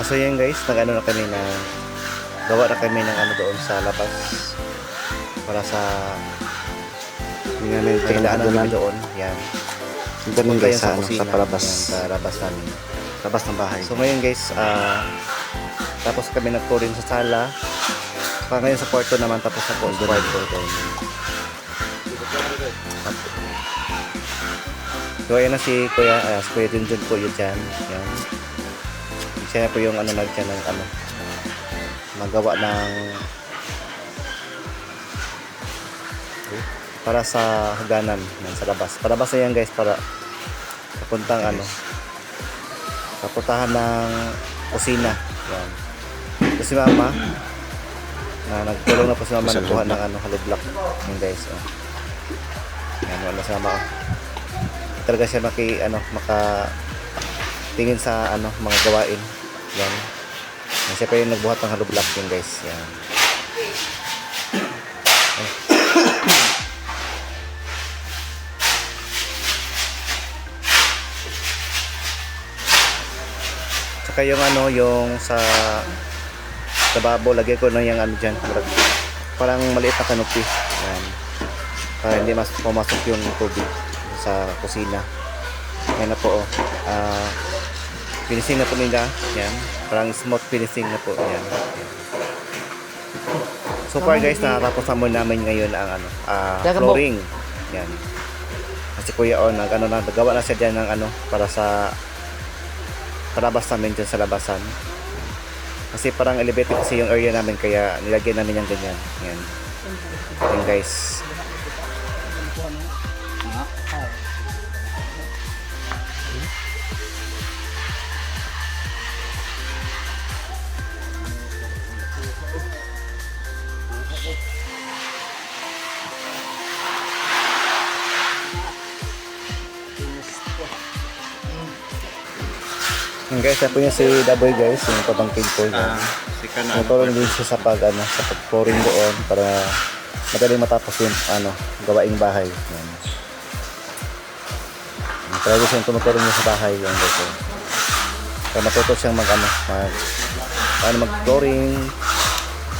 So yan guys, nag-ano na kami na gawa na kami ng ano doon sa labas para sa kailangan namin doon. Yan. Ito nun guys sa, kusina, sa palabas. yan, sa labas namin. Labas ng bahay. So ngayon guys, tapos kami nag-tour rin sa sala. Saka ngayon sa kwarto naman, tapos na po sa kwarto. So ayan na si Kuya Junjun po yun dyan. Yan. Siya po yung ano nagdyan ng ano, magawa ng para sa haganan yan, sa labas. Palabas na yan guys para papuntang ano, papuntahan ng kusina. Yan. So si Mama na nagtulong na po si Mama nagkuha ng ano, hollow block. Yan guys. Oh. Yan, wala si Mama. Talaga siya makatingin sa ano, mga gawain. Yan. Yan siya pa yung nagbuhat ng hollow block yun guys. Yan. Tsaka yung ano, yung sa babo, lagyan ko na yung ano dyan. Parang maliit na kanopi. Yan. Para hindi mas pumasok yung tubig sa kusina. Yan na po. Finishing na po nila. Yan. Parang smooth finishing na po. Yan. So far guys, nakatapos naman namin ngayon ang ano, flooring. Yan. Kasi Kuya On, nagawa na siya dyan ng ano, para sa palabas namin dyan sa labasan. Kasi parang elevated kasi yung area namin, kaya nilagyan namin yung ganyan. Yan. Yan guys. Yung guys, yan po yung si Daboy guys, yung pabangkin ko yan. Matulong din siya sa sa pag-pouring doon para madaling matapos yung ano, gawaing bahay. Yan. Talaga siya yung tumutulong niya sa bahay yung guys. Kaya matuto siyang mag-flooring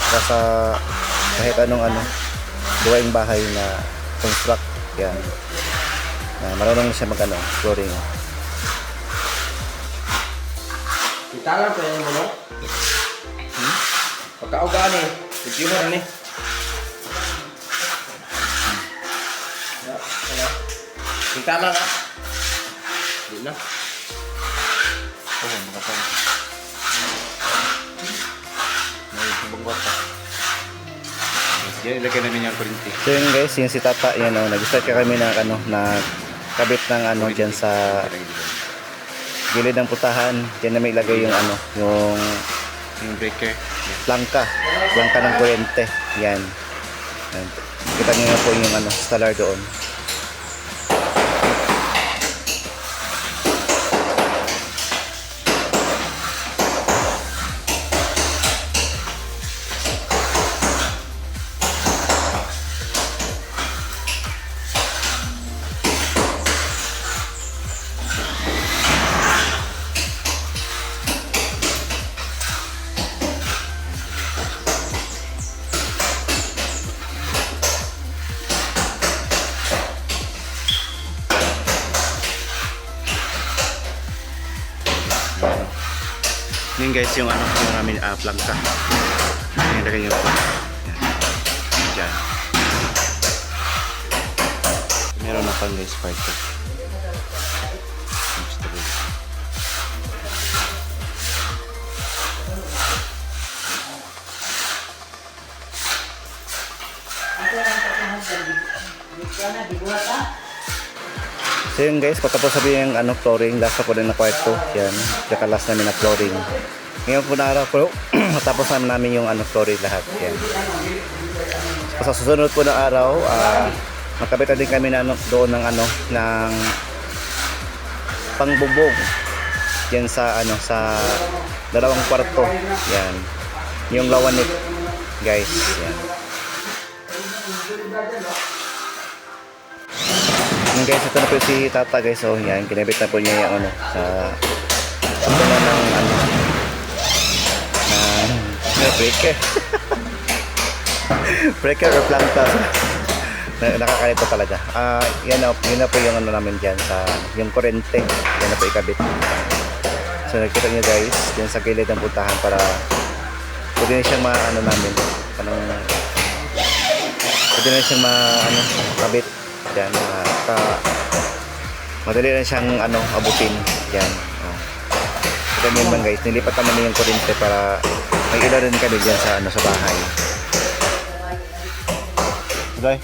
para sa kahit anong gawaing bahay na construct. Yan. Marunong siya flooring. Italan pa yung mulong. Pagkaugaan eh. Review mo rin eh. Italan na. Hindi na. Makapag. May subanggot pa. Yan, ilagay namin yung kurinti. So yun guys, yung si Tata, yan nag-start kami na kabit ng dyan sa gilid ng putahan. Diyan na may ilagay yung Yung breaker. plangka ng kuryente. Yan. Kita niyo na po yung installer doon. Yun guys, yung yung namin plangka. Yung lagay yung plangka. Yan. Meron na pang guys part 2. So yun guys, pagkatapos sabihin yung flooring, last na po din na kwarto. Yan, saka last namin na flooring. Ngayon po na araw po, matapos namin yung flooring lahat. Yan. Sa susunod po na araw, makabit din kami doon ng ng pangbubog. Yan sa sa dalawang kwarto. Yan. Yung lawanit, guys. Yan. Yan guys, ito na po si Tata guys. So yan, kinabit na po niya yung sa ng Breaker. Breaker or planta. Nakakalito talaga. Yan na po yung ano namin dyan sa yung kurente. Yan na po ikabit. So nakita nyo guys, yan sa gilid ng puntahan para pwede na siyang maano namin. Pwede na siyang kabit. Yan. Madali na siyang abutin. Yan. Ganyan naman guys, nilipat naman yung kurente para may ilaw rin kami dyan sa bahay. Okay.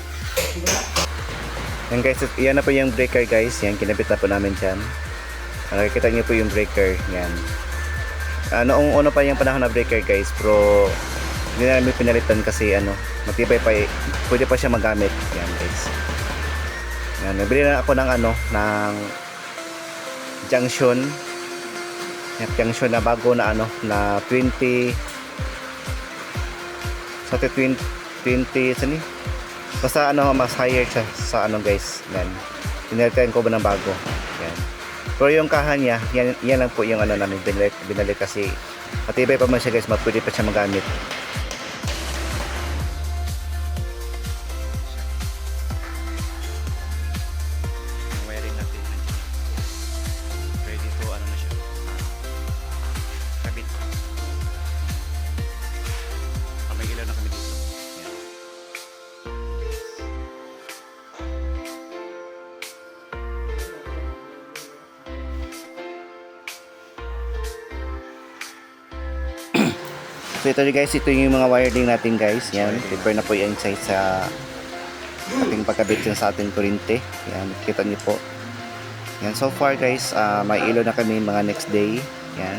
Yan guys, yan na po yung breaker guys. Yan, kinabit na po namin dyan. Nakikita niyo po yung breaker. Yan. Noong una pa yung panahon na breaker guys, pero hindi na namin pinalitan kasi matibay pa, pwede pa siya magamit. Yan guys. Yan, nabili na ako ng ng junction. Yan, junction na bago na na 20 sa 20 sani. Basta mas higher siya sa guys. Yan. Pinalitan ko ba ng bago. Yan. Pero yung kahan niya, yan lang po yung namin binalik kasi matibay pa man siya guys, pwede pa siya magamit. Yung wiring natin ready to na siya kabit. May ilaw na kami dito. Yan. So ito guys, ito yung mga wiring natin guys. Yan, prepare na po yan sa ating pagkabit yun sa ating kurente. Yan, kita niyo po. Yan, so far guys, may ilaw na kami mga next day. Yan.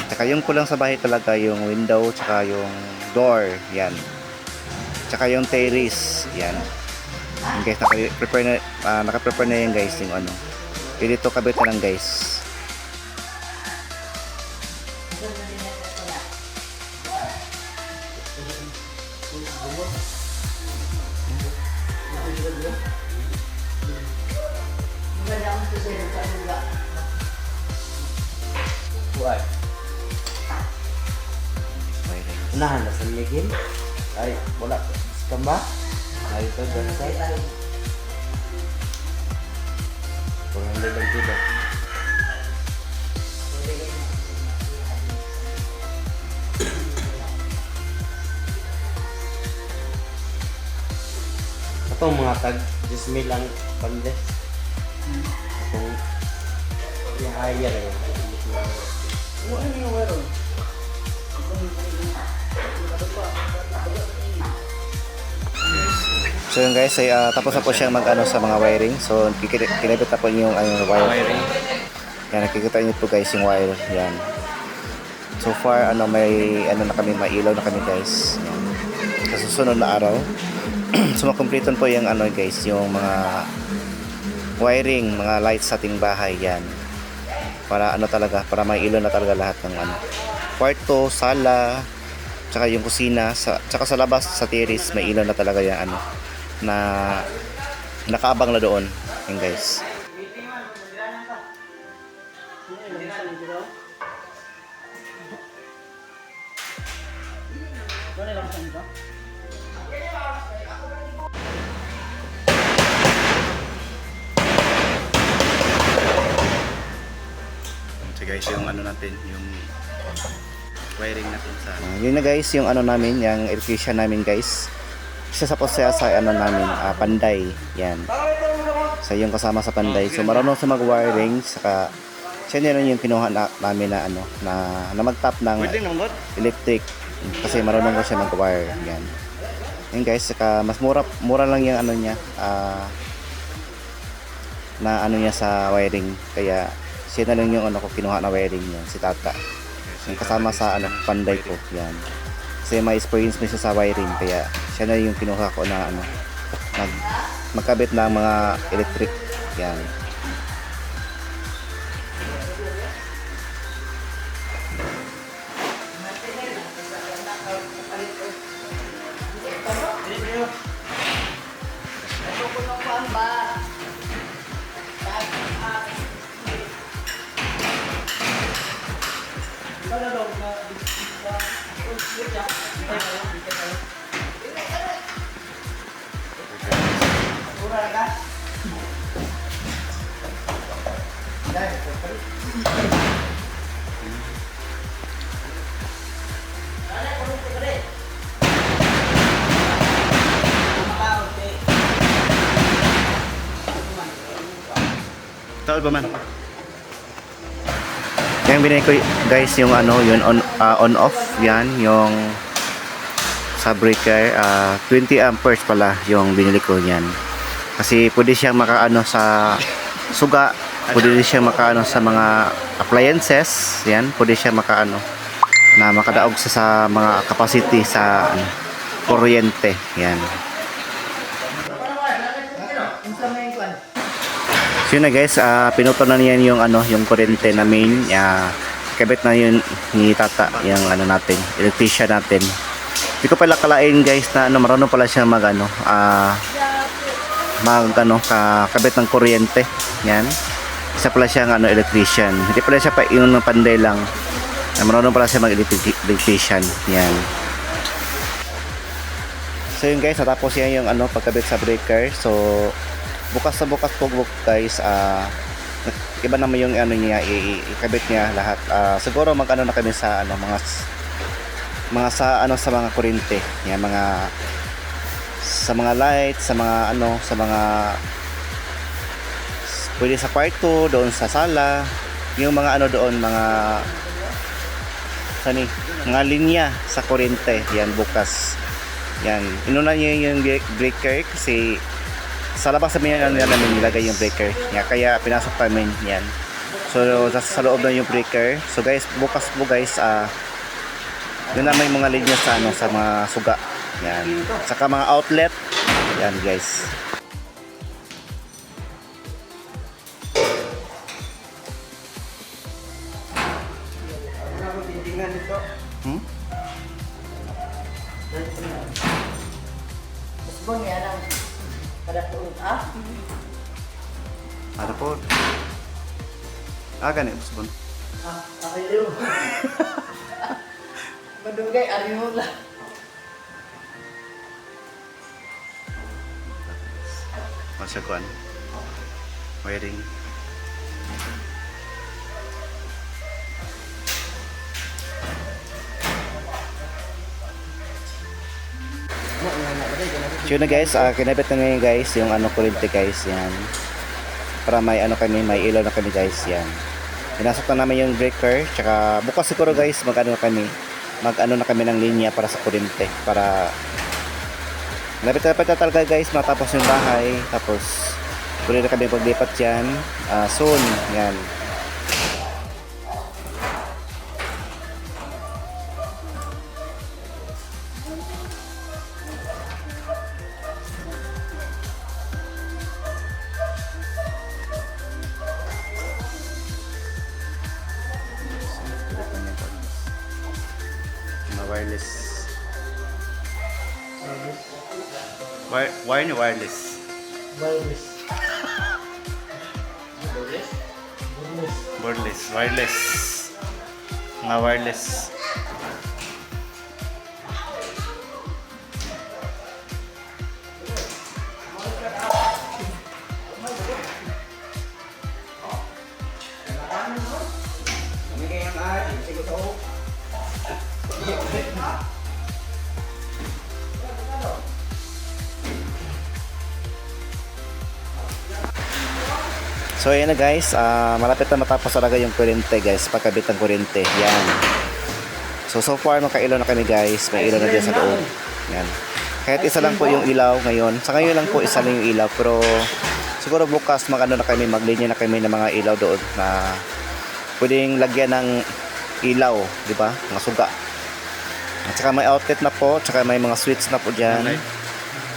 Tsaka yung kulang sa bahay talaga yung window, tsaka yung door. Yan. Tsaka yung terrace. Yan. Yan guys, naka-prepare na yan guys yung dito kabit na lang guys. Buat. Unahan na sa ligin. Ay, wala. Kamba. Ay, ito dyan sa. Kurang lang dito. Itong mga tag 10,000 lang pandes. Itong yung higher yun. So yun guys, ay, tapos na po siyang sa mga wiring. So kinabit na po yung wiring. Yan, nakikita niyo po guys yung wire. Yan. So far may na kami, may ilaw na kami guys. Yan. Sa susunod na araw, so makumpleton po yung guys, yung mga wiring, mga lights sa ating bahay. Yan. Para talaga, para may ilaw na talaga lahat ng kwarto, sala, tsaka yung kusina, tsaka sa labas sa terrace may ilaw na talaga yung na nakaabang na doon. Yan guys. So guys, yung natin, yung wiring natin sa yun na guys, yung namin, yung electrician namin guys. Isa sa namin, Panday. Yan. So yung kasama sa Panday. So marunong sa mag-wiring, saka siya na yung kinuha namin na mag-tap ng electric kasi marunong ko siya mag-wire. Yan. Yan guys, saka mas mura lang yung niya, na niya sa wiring. Kaya siya na lang yung ko kinuha na wiring yan, si Tata. Yung kasama sa Panday ko. Yan. Kasi may experience na siya sa wiring, kaya siya na yung kinuha ko na magkabit ng mga electric. Yan. Taol pa man. Yung binili ko guys yung ano, yun on off yan, yung sa breaker 20 amperes pala yung binili ko yan. Kasi pwede siyang makaano sa suga, pwede din siyang makaano sa mga appliances, yan, pwede siyang makaano na makadaog sa mga capacity sa kuryente, yan. So yun na guys, pinuto na niyan yung ano, yung kuryente na main, kabit na yun ni tata, yung ano natin, electrician natin. Hindi ko pala kalain guys na ano, marunong pala siya mag ano, kabit ng kuryente, yan. Isa pala siyang ano, electrician. Hindi pala siya pa yung panday lang. Marunong pala siya mag electrician, yan. So yun guys, natapos yan yung ano, pagkabit sa breaker. So bukas na bukas po guys, iba naman yung ano niya, ikabit niya lahat. Siguro mag-ano na kami sa ano, mga sa ano, sa mga kuryente, yan, mga sa mga lights, sa mga ano, sa mga pwede sa kwarto, doon sa sala, yung mga ano doon, mga sani, mga linya sa kuryente, yan bukas. Yan, inuna niya yung breaker kasi sa labas namin namin nilagay yung breaker niya, kaya pinasok namin yan. So sa loob na yung breaker. So guys, bukas po guys, yun na may mga linya sa ano, sa mga suga, yan, saka mga outlet, yan guys. Ada po. Ganit usbon. Ayaw. Madugay, ariho lang. Masya kuan. Wiring. So yun na guys, kinabit na ngayon guys yung ano, kuryente guys, yan. Para may ano kami, may ilaw na kami guys, yan. Pinasok na namin yung breaker, tsaka bukas siguro guys mag-ano na kami ng linya para sa kuryente, para malapit na talaga guys matapos yung bahay, tapos pwede na kami paglipat dyan soon, yan. Wireless. Wire ni wireless. Wireless. Wireless. Mga wireless. So ayan na guys, malapit na matapos talaga yung kuryente guys, pagkabit ng kuryente, yan. So far makailaw na kami guys, may ilaw na dyan sa loob, yan. Kahit isa lang po yung ilaw ngayon, sa ngayon lang po isa lang yung ilaw, pero siguro bukas mag-ano na kami, maglinya na kami ng mga ilaw doon na pwedeng lagyan ng ilaw, di ba, mga suga. At saka may outlet na po, at saka may mga switch na po dyan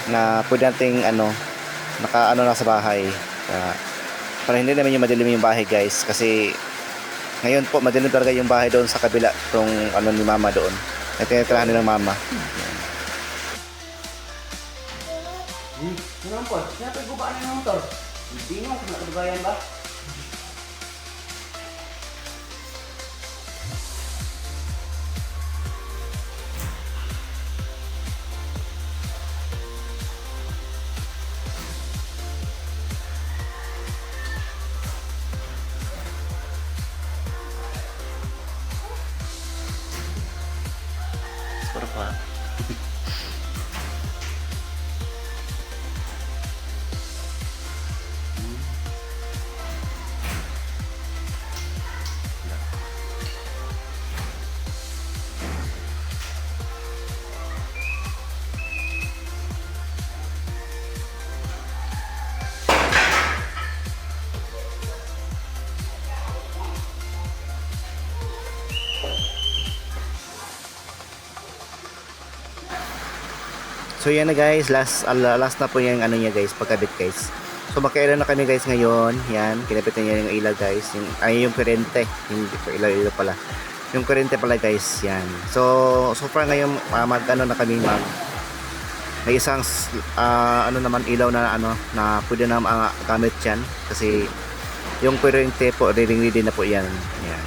na pwede nating ano, naka-ano na sa bahay, para hindi naman yung madilim yung bahay guys, kasi ngayon po madilim talaga yung bahay doon sa kabila, tong ano ni mama doon, na tinitirahan nilang mama. Ano po? Siyempre gubaan ng motor. Hindi mo kung nakadugayan ba? Wow. So yan na guys, last na po yung ano niya guys, pagkabit guys. So magkailan na kami guys ngayon. Yan, kinabit na niya yung ilaw guys. Yung kuryente, hindi po ilaw pala. Yung kuryente pala guys, yan. So far ngayon mag-ano na kami may isang ano naman ilaw na ano na pwede na gamit yan kasi yung kuryente po ready na po yan. Yan.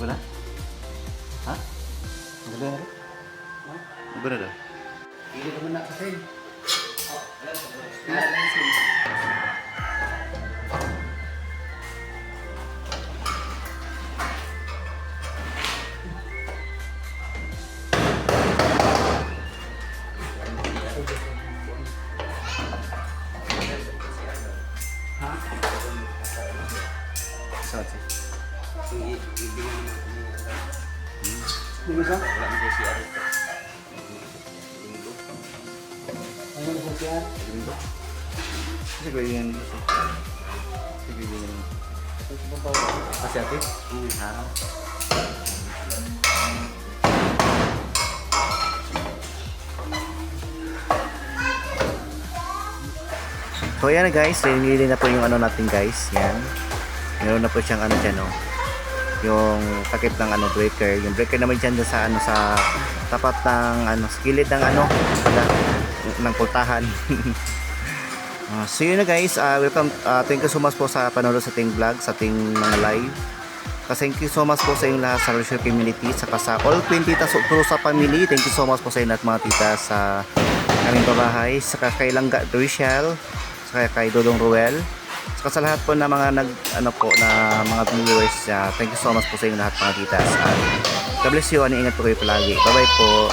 Wala? Ha? Maganda na? Maganda na? Hindi naman na kasi. Kasi ko yung sige yung kasi ate? So yan na guys, pinili na po yung ano natin guys. Yan. Meron na po siyang ano dyan oh. Yung takip ng ano breaker. Yung breaker naman dyan sa ano sa tapat ng ano sa gilid ng ano pala ng pultahan. So yun na guys, welcome, thank you so much po sa panonood sa ating vlog, sa ating mga live. Thank you so much po sa inyong lahat sa Rochelle community, saka sa all Queen Titas sa family. Thank you so much po sa inyo at mga tita sa aming babahay, saka kay Langga Rochelle, saka kay Dodong Ruel, saka sa lahat po na mga ano po na mga viewers. Thank you so much po sa inyong lahat mga titas. God bless you, ingat po kayo palagi. Bye bye po.